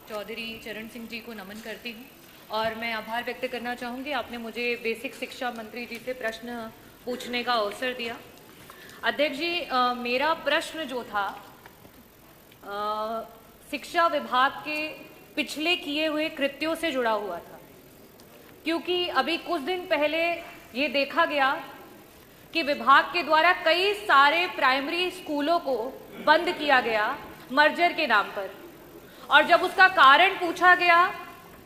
चौधरी चरण सिंह जी को नमन करती हूँ और मैं आभार व्यक्त करना चाहूँगी, आपने मुझे बेसिक शिक्षा मंत्री जी से प्रश्न पूछने का अवसर दिया। अध्यक्ष जी, मेरा प्रश्न जो था शिक्षा विभाग के पिछले किए हुए कृत्यों से जुड़ा हुआ था, क्योंकि अभी कुछ दिन पहले ये देखा गया कि विभाग के द्वारा कई सारे प्राइमरी स्कूलों को बंद किया गया मर्जर के नाम पर, और जब उसका कारण पूछा गया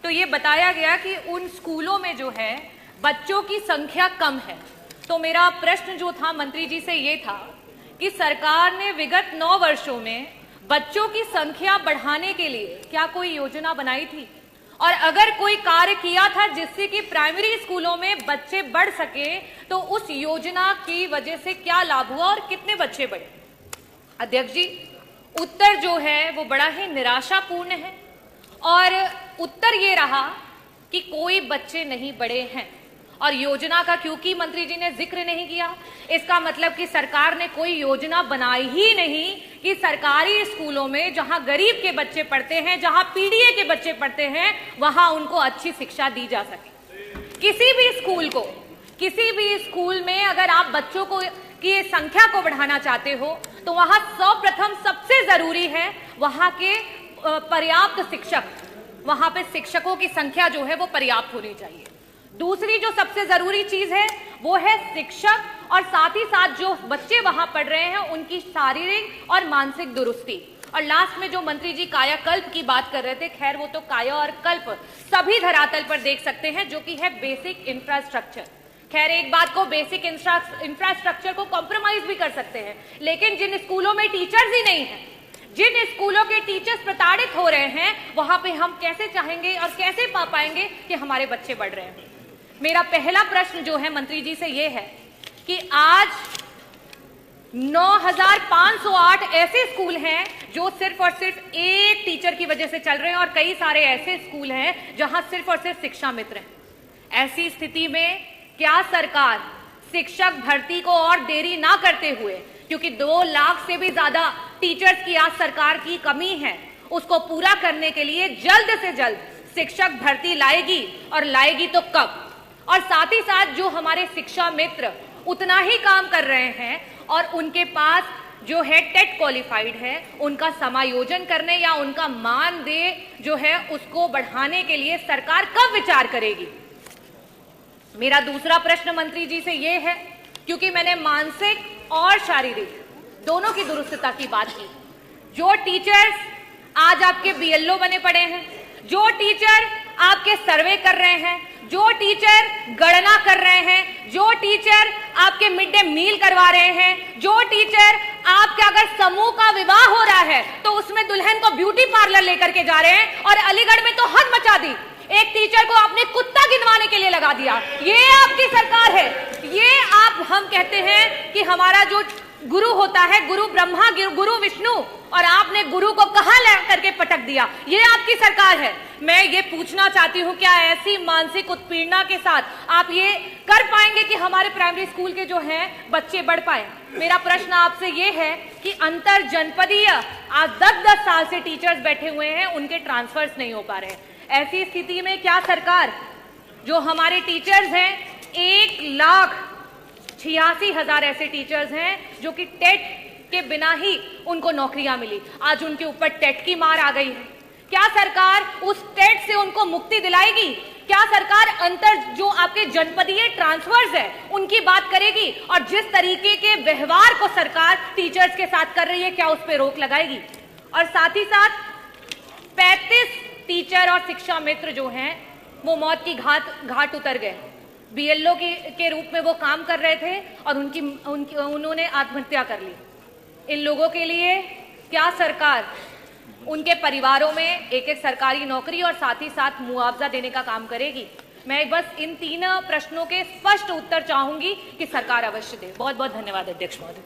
तो ये बताया गया कि उन स्कूलों में जो है बच्चों की संख्या कम है। तो मेरा प्रश्न जो था मंत्री जी से ये था कि सरकार ने विगत 9 वर्षों में बच्चों की संख्या बढ़ाने के लिए क्या कोई योजना बनाई थी, और अगर कोई कार्य किया था जिससे कि प्राइमरी स्कूलों में बच्चे बढ़ सके तो उस योजना की वजह से क्या लाभ हुआ और कितने बच्चे बढ़े। अध्यक्ष जी, उत्तर जो है वो बड़ा ही निराशापूर्ण है और उत्तर ये रहा कि कोई बच्चे नहीं बढ़े हैं। और योजना का क्योंकि मंत्री जी ने जिक्र नहीं किया, इसका मतलब कि सरकार ने कोई योजना बनाई ही नहीं कि सरकारी स्कूलों में जहां गरीब के बच्चे पढ़ते हैं, जहां पीडीए के बच्चे पढ़ते हैं, वहां उनको अच्छी शिक्षा दी जा सके। किसी भी स्कूल में अगर आप बच्चों को की संख्या को बढ़ाना चाहते हो तो वहां सर्वप्रथम सबसे जरूरी है वहां के पर्याप्त शिक्षक, वहां पे शिक्षकों की संख्या जो है वो पर्याप्त होनी चाहिए। दूसरी जो सबसे जरूरी चीज है वो है शिक्षक, और साथ ही साथ जो बच्चे वहां पढ़ रहे हैं उनकी शारीरिक और मानसिक दुरुस्ती। और लास्ट में जो मंत्री जी कायाकल्प की बात कर रहे थे, खैर वो तो काया और कल्प सभी धरातल पर देख सकते हैं, जो कि है बेसिक इंफ्रास्ट्रक्चर। खैर एक बात को, बेसिक इंफ्रास्ट्रक्चर को कॉम्प्रोमाइज भी कर सकते हैं, लेकिन जिन स्कूलों में टीचर्स ही नहीं है, जिन स्कूलों के टीचर्स प्रताड़ित हो रहे हैं, वहां पे हम कैसे चाहेंगे और कैसे पा पाएंगे कि हमारे बच्चे बढ़ रहे हैं। मेरा पहला प्रश्न जो है मंत्री जी से ये है कि आज 9,508 ऐसे स्कूल हैं जो सिर्फ और सिर्फ एक टीचर की वजह से चल रहे हैं, और कई सारे ऐसे स्कूल हैं जहां सिर्फ और सिर्फ शिक्षा मित्र हैं। ऐसी स्थिति में क्या सरकार शिक्षक भर्ती को और देरी ना करते हुए, क्योंकि 2 लाख से भी ज्यादा टीचर्स की आज सरकार की कमी है, उसको पूरा करने के लिए जल्द से जल्द शिक्षक भर्ती लाएगी, और लाएगी तो कब? और साथ ही साथ जो हमारे शिक्षा मित्र उतना ही काम कर रहे हैं और उनके पास जो है टेट क्वालिफाइड है, उनका समायोजन करने या उनका मानदेय जो है उसको बढ़ाने के लिए सरकार कब विचार करेगी? मेरा दूसरा प्रश्न मंत्री जी से यह है, क्योंकि मैंने मानसिक और शारीरिक दोनों की दुरुस्तता की बात की। जो टीचर्स आज आपके बीएलओ बने पड़े हैं, जो टीचर आपके सर्वे कर रहे हैं, जो टीचर गणना कर रहे हैं, जो टीचर आपके मिड डे मील करवा रहे हैं, जो टीचर आपके अगर समूह का विवाह हो रहा है तो उसमें दुल्हन को ब्यूटी पार्लर लेकर के जा रहे हैं, और अलीगढ़ में तो हद मचा दी, एक टीचर को आपने कुत्ता गिनवाने के लिए लगा दिया। ये आपकी सरकार है। ये हम कहते हैं कि हमारा जो गुरु होता है, गुरु ब्रह्मा, गुरु विष्णु, और आपने गुरु को कहां ला करके पटक दिया। ये आपकी सरकार है। मैं ये पूछना चाहती हूं, क्या ऐसी मानसिक उत्पीड़ना के साथ आप ये कर पाएंगे कि हमारे प्राइमरी स्कूल के जो हैं बच्चे बढ़ पाए? मेरा प्रश्न आपसे ये है कि अंतर जनपदीय आज 10-10 साल से टीचर्स बैठे हुए हैं, उनके ट्रांसफर्स नहीं हो पा रहे हैं। ऐसी स्थिति में क्या सरकार, जो हमारे टीचर्स हैं 1,86,000 ऐसे टीचर्स हैं जो कि टेट के बिना ही उनको नौकरियां मिली, आज उनके ऊपर टेट की मार आ गई है। क्या सरकार उस टेट से उनको मुक्ति दिलाएगी? क्या सरकार अंतर जो आपके जनपदीय ट्रांसफर्स है उनकी बात करेगी? और जिस तरीके के व्यवहार को सरकार टीचर्स के साथ कर रही है, क्या उस पर रोक लगाएगी? और साथ ही साथ 35 टीचर और शिक्षा मित्र जो हैं वो मौत की घाट उतर गए। बीएलओ के रूप में वो काम कर रहे थे और उन्होंने आत्महत्या कर ली। इन लोगों के लिए क्या सरकार उनके परिवारों में एक सरकारी नौकरी और साथ ही साथ मुआवजा देने का काम करेगी? मैं बस इन 3 प्रश्नों के स्पष्ट उत्तर चाहूंगी कि सरकार अवश्य दे। बहुत बहुत धन्यवाद अध्यक्ष महोदय।